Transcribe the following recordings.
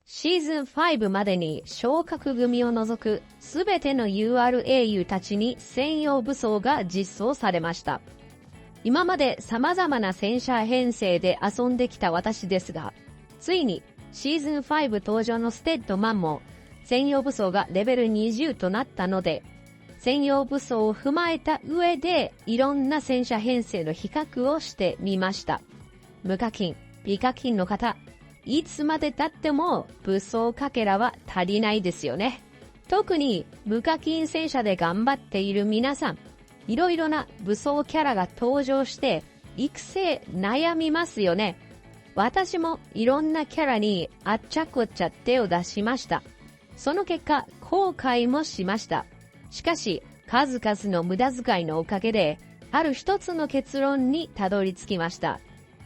シーズン5までに昇格組を除くすべての UR 英雄たちに専用武装が実装されました。今まで様々な戦車編成で遊んできた私ですが、ついにシーズン5登場のステッドマンも専用武装がレベル20となったので、専用武装を踏まえた上でいろんな戦車編成の比較をしてみました。無課金、美課金の方、いつまで経っても武装かけらは足りないですよね。特に無課金戦車で頑張っている皆さん、いろいろな武装キャラが登場して育成悩みますよね。私もいろんなキャラにあっちゃこっちゃ手を出しました。その結果後悔もしました。しかし数々の無駄遣いのおかげである一つの結論にたどり着きました。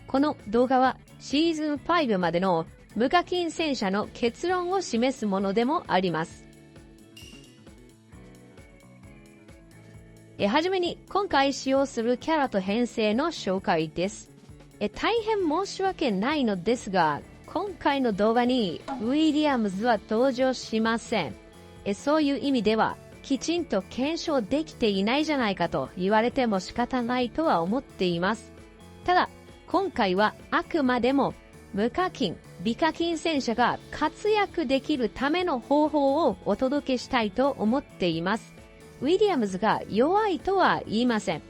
この動画はシーズン5までの無課金戦車の結論を示すものでもあります。はじめに今回使用するキャラと編成の紹介です。大変申し訳ないのですが、今回の動画にウィリアムズは登場しません。そういう意味ではきちんと検証できていないじゃないかと言われても仕方ないとは思っています。ただ今回はあくまでも無課金、美課金戦車が活躍できるための方法をお届けしたいと思っています。ウィリアムズが弱いとは言いません。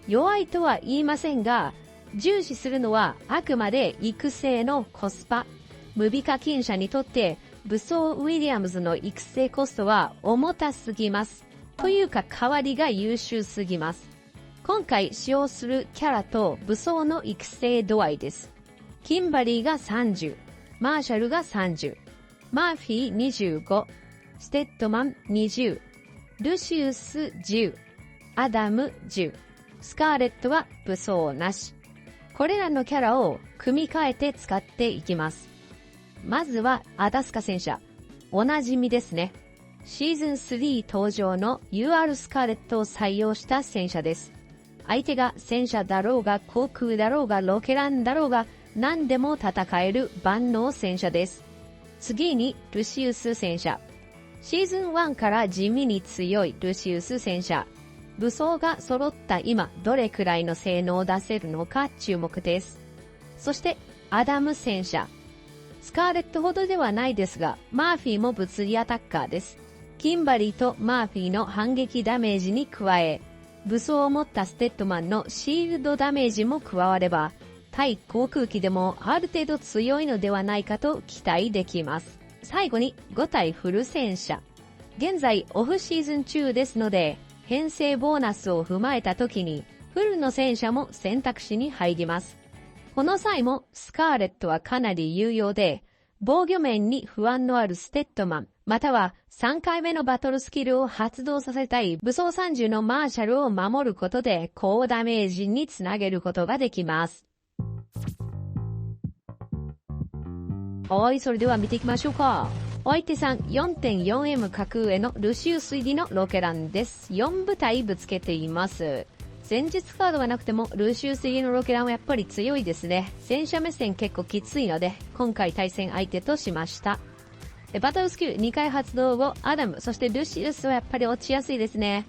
弱いとは言いませんが、重視するのはあくまで育成のコスパ。無美課金者にとって武装ウィリアムズの育成コストは重たすぎます。というか代わりが優秀すぎます。今回使用するキャラと武装の育成度合いです。キンバリーが30、マーシャルが30、マーフィー25、ステッドマン20、ルシウス10、アダム10、スカーレットは武装なし。これらのキャラを組み替えて使っていきます。まずはアダスカ戦車。おなじみですね。シーズン3登場の UR スカーレットを採用した戦車です。相手が戦車だろうが航空だろうがロケランだろうが何でも戦える万能戦車です。次にルシウス戦車。シーズン1から地味に強いルシウス戦車。武装が揃った今どれくらいの性能を出せるのか注目です。そしてアダム戦車。スカーレットほどではないですが、マーフィーも物理アタッカーです。キンバリーとマーフィーの反撃ダメージに加え、武装を持ったステッドマンのシールドダメージも加われば、対航空機でもある程度強いのではないかと期待できます。最後に5体フル戦車。現在オフシーズン中ですので、編成ボーナスを踏まえた時にフルの戦車も選択肢に入ります。この際もスカーレットはかなり有用で、防御面に不安のあるステッドマン、または3回目のバトルスキルを発動させたい武装30のマーシャルを守ることで高ダメージにつなげることができます。はい、それでは見ていきましょうか。お相手さん 4.4M 格上のルシウス入りのロケランです。4部隊ぶつけています。前日カードはなくてもルシウス入りのロケランはやっぱり強いですね。戦車目線結構きついので今回対戦相手としました。バトルスキル2回発動後アダム、そしてルシウスはやっぱり落ちやすいですね。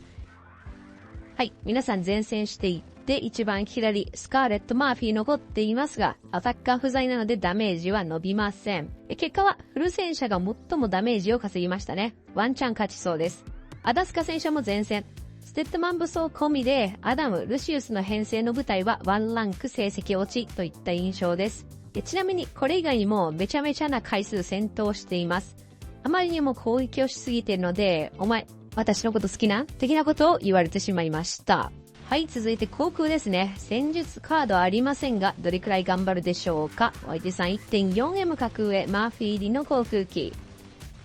はい、皆さん前線していって一番左スカーレット・マーフィー残っていますが、アタッカー不在なのでダメージは伸びません。結果はフル戦車が最もダメージを稼ぎましたね。ワンチャン勝ちそうです。アダスカ戦車も前線。ステッドマン武装込みでアダム・ルシウスの編成の部隊はワンランク成績落ちといった印象です。ちなみにこれ以外にもめちゃめちゃな回数戦闘しています。あまりにも攻撃をしすぎているので、お前私のこと好きな的なことを言われてしまいました。はい、続いて航空ですね。戦術カードありませんが、どれくらい頑張るでしょうか。お相手さん 1.4M 格上、マーフィー入りの航空機。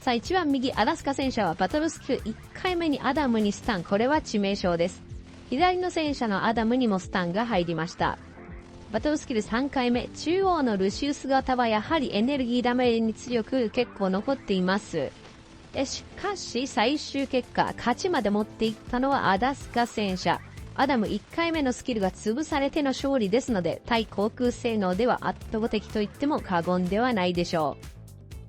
さあ、一番右、アラスカ戦車はバトルスキル1回目にアダムにスタン。これは致命傷です。左の戦車のアダムにもスタンが入りました。バトルスキル3回目、中央のルシウス型はやはりエネルギーダメージに強く結構残っています。しかし、最終結果、勝ちまで持っていったのはアダスカ戦車。アダム1回目のスキルが潰されての勝利ですので、対航空性能では圧倒的と言っても過言ではないでしょ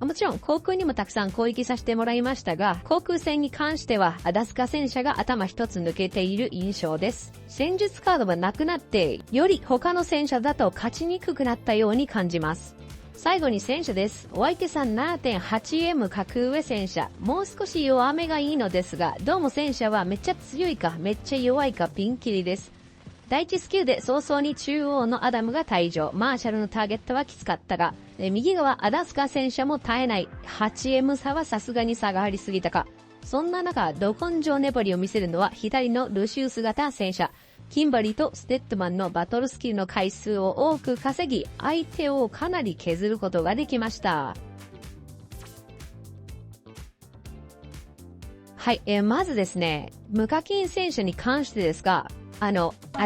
う。もちろん航空にもたくさん攻撃させてもらいましたが、航空戦に関してはアダスカ戦車が頭一つ抜けている印象です。戦術カードがなくなって、より他の戦車だと勝ちにくくなったように感じます。最後に戦車です。お相手さん 7.8M 格上戦車。もう少し弱めがいいのですが、どうも戦車はめっちゃ強いかめっちゃ弱いかピンキリです。第1スキルで早々に中央のアダムが退場。マーシャルのターゲットはきつかったが、右側アダスカ戦車も耐えない。8M 差はさすがに差がありすぎたか。そんな中、ど根性粘りを見せるのは左のルシウス型戦車。キンバリーとステッドマンのバトルスキルの回数を多く稼ぎ、相手をかなり削ることができました。はい、まずですね、無課金戦車に関してですが、ア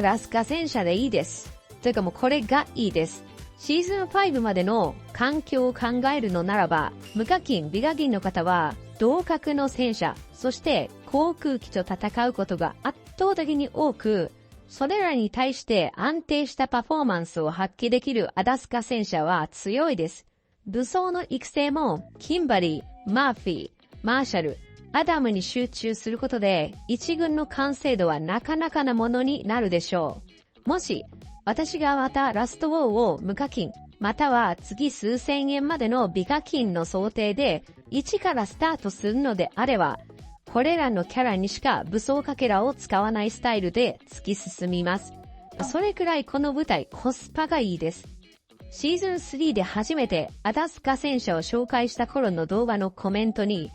ダスカ戦車でいいです。というかもうこれがいいです。シーズン5までの環境を考えるのならば、無課金、美課金の方は、同格の戦車、そして航空機と戦うことが圧倒的に多く、それらに対して安定したパフォーマンスを発揮できるアダスカ戦車は強いです。武装の育成も、キンバリー、マーフィー、マーシャル、アダムに集中することで、一軍の完成度はなかなかなものになるでしょう。もし、私がまたラストウォーを無課金、または次数千円までの美課金の想定で、1からスタートするのであれば、これらのキャラにしか武装かけらを使わないスタイルで突き進みます。それくらいこの舞台コスパがいいです。シーズン3で初めてアダスカ戦車を紹介した頃の動画のコメントに、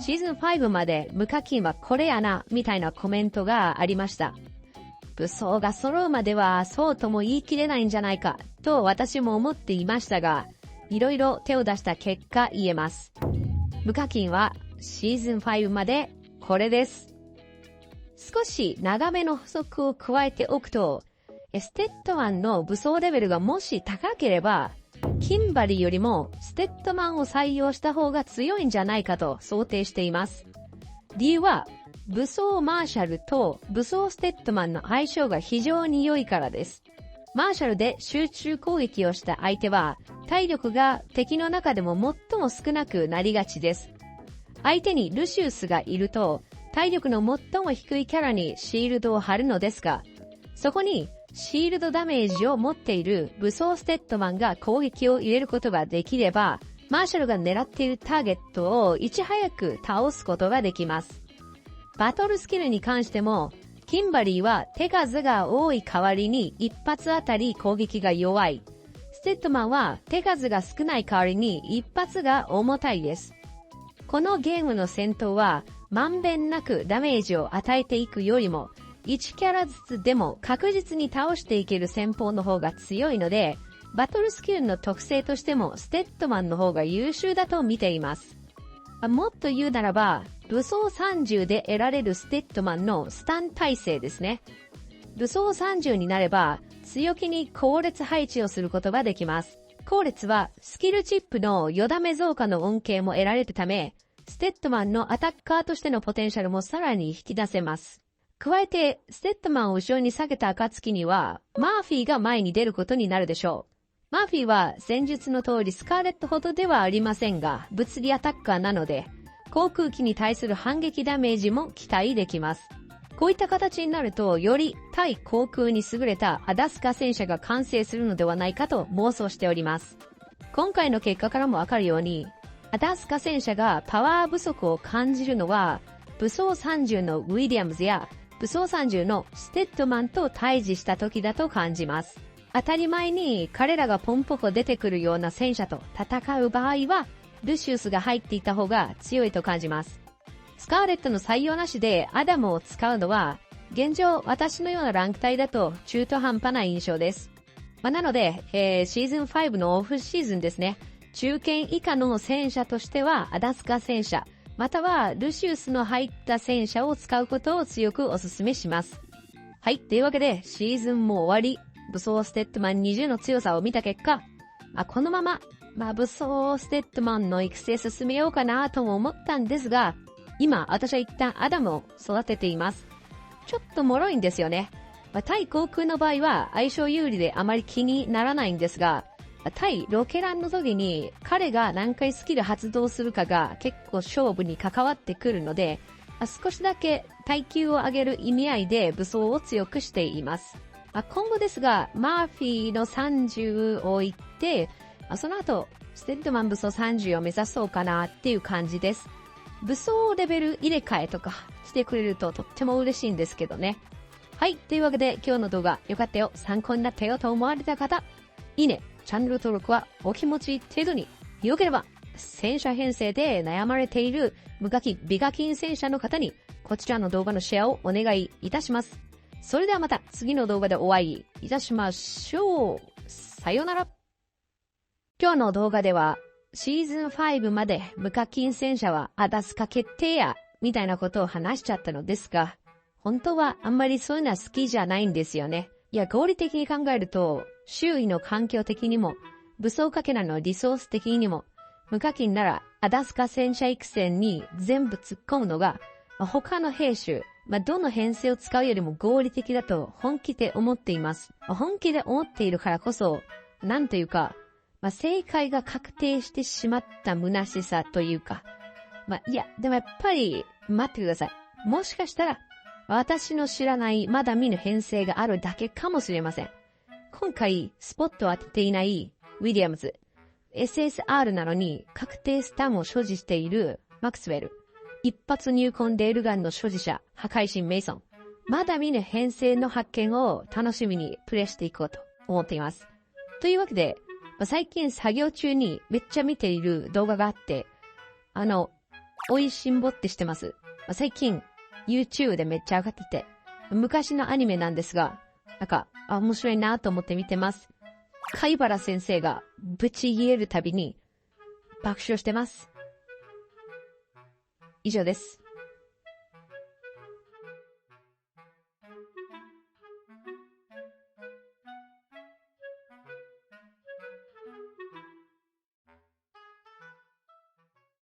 シーズン5まで無課金はこれやな、みたいなコメントがありました。武装が揃うまではそうとも言い切れないんじゃないか、と私も思っていましたが、いろいろ手を出した結果言えます。無課金はシーズン5までこれです。少し長めの補足を加えておくと、ステッドマンの武装レベルがもし高ければ、キンバリーよりもステッドマンを採用した方が強いんじゃないかと想定しています。理由は、武装マーシャルと武装ステッドマンの相性が非常に良いからです。マーシャルで集中攻撃をした相手は、体力が敵の中でも最も少なくなりがちです。相手にルシウスがいると、体力の最も低いキャラにシールドを貼るのですが、そこにシールドダメージを持っている武装ステッドマンが攻撃を入れることができれば、マーシャルが狙っているターゲットをいち早く倒すことができます。バトルスキルに関しても、キンバリーは手数が多い代わりに一発あたり攻撃が弱い。ステッドマンは手数が少ない代わりに一発が重たいです。このゲームの戦闘は、まんべんなくダメージを与えていくよりも、1キャラずつでも確実に倒していける戦法の方が強いので、バトルスキルの特性としてもステッドマンの方が優秀だと見ています。もっと言うならば、武装30で得られるステッドマンのスタン耐性ですね。武装30になれば、強気に後列配置をすることができます。後列はスキルチップのよだめ増加の恩恵も得られるため、ステッドマンのアタッカーとしてのポテンシャルもさらに引き出せます。加えて、ステッドマンを後ろに下げた暁には、マーフィーが前に出ることになるでしょう。マーフィーは戦術の通りスカーレットほどではありませんが、物理アタッカーなので、航空機に対する反撃ダメージも期待できます。こういった形になると、より対航空に優れたアダスカ戦車が完成するのではないかと妄想しております。今回の結果からもわかるように、アダスカ戦車がパワー不足を感じるのは、武装30のウィリアムズや武装30のステッドマンと対峙した時だと感じます。当たり前に彼らがポンポコ出てくるような戦車と戦う場合は、ルシウスが入っていた方が強いと感じます。スカーレットの採用なしでアダムを使うのは、現状私のようなランク帯だと中途半端な印象です。なので、シーズン5のオフシーズンですね。中堅以下の戦車としてはアダスカ戦車、またはルシウスの入った戦車を使うことを強くお勧めします。はい、というわけでシーズンも終わり、武装ステッドマン20の強さを見た結果、このまま、武装ステッドマンの育成進めようかなとも思ったんですが、今私は一旦アダムを育てています。ちょっと脆いんですよね。対航空の場合は相性有利であまり気にならないんですが、対ロケランの時に彼が何回スキル発動するかが結構勝負に関わってくるので、少しだけ耐久を上げる意味合いで武装を強くしています。今後ですが、マーフィーの30をいって、その後、ステッドマン武装30を目指そうかなっていう感じです。武装レベル入れ替えとかしてくれるととっても嬉しいんですけどね。はい。というわけで今日の動画良かったよ、参考になったよと思われた方、いいね、チャンネル登録はお気持ち程度に。よければ、戦車編成で悩まれている無課金、美課金戦車の方にこちらの動画のシェアをお願いいたします。それではまた次の動画でお会いいたしましょう。さようなら。今日の動画ではシーズン5まで無課金戦車はアダスカ決定やみたいなことを話しちゃったのですが、本当はあんまりそういうのは好きじゃないんですよね。いや、合理的に考えると、周囲の環境的にも、武装かけらのリソース的にも、無課金ならアダスカ戦車育成に全部突っ込むのが、他の兵種、どの編成を使うよりも合理的だと本気で思っています。本気で思っているからこそ、なんというか、正解が確定してしまった虚しさというか、いや、でもやっぱり、待ってください。もしかしたら、私の知らないまだ見ぬ編成があるだけかもしれません。今回、スポットを当てていないウィリアムズ、SSR なのに確定スタンを所持しているマクスウェル、一発入魂レールガンの所持者、破壊神メイソン、まだ見ぬ編成の発見を楽しみにプレイしていこうと思っています。というわけで、最近作業中にめっちゃ見ている動画があって、おいしんぼってしてます。最近、YouTube でめっちゃ上がってて、昔のアニメなんですが、面白いなと思って見てます。貝原先生がぶち切れるたびに爆笑してます。以上です。